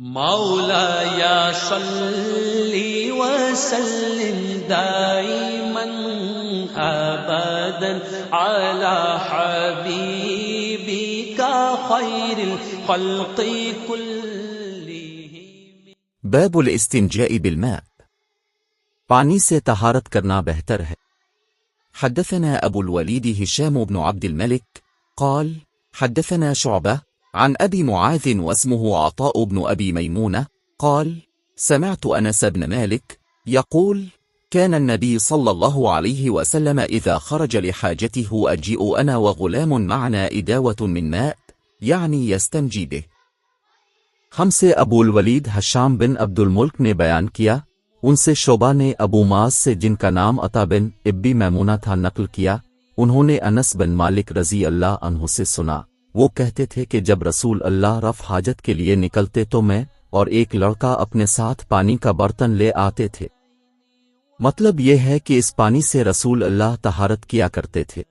मौलाया सल्ली वसल्लिम दाइमन अबदन अला हबीबिका खैरिल खल्क़ि कुल्लिहिम। बाबुल इस्तिंजाई बिलमाء, पानी से तहारत करना बेहतर है। حدثنا أبو الوليد هشام بن عبد الملك قال حدثنا شعبة عن أبي معاذ واسمه عطاء بن أبي ميمونة قال سمعت أنس بن مالك يقول كان النبي صلى الله عليه وسلم إذا خرج لحاجته أجيء أنا وغلام معنا إداوة من ماء يعني يستنجي به। हमसे अबूल वलीद हशाम बिन अब्दुल मुल्क ने बयान किया, उनसे शोबा ने अबू माज से जिनका नाम अता बिन इब्बी मैमूना था नकल किया, उन्होंने अनस बिन मालिक रजी अल्लाह अन्हु से सुना, वो कहते थे कि जब रसूल अल्लाह रफ हाजत के लिए निकलते तो मैं और एक लड़का अपने साथ पानी का बर्तन ले आते थे। मतलब यह है कि इस पानी से रसूल अल्लाह तहारत किया करते थे।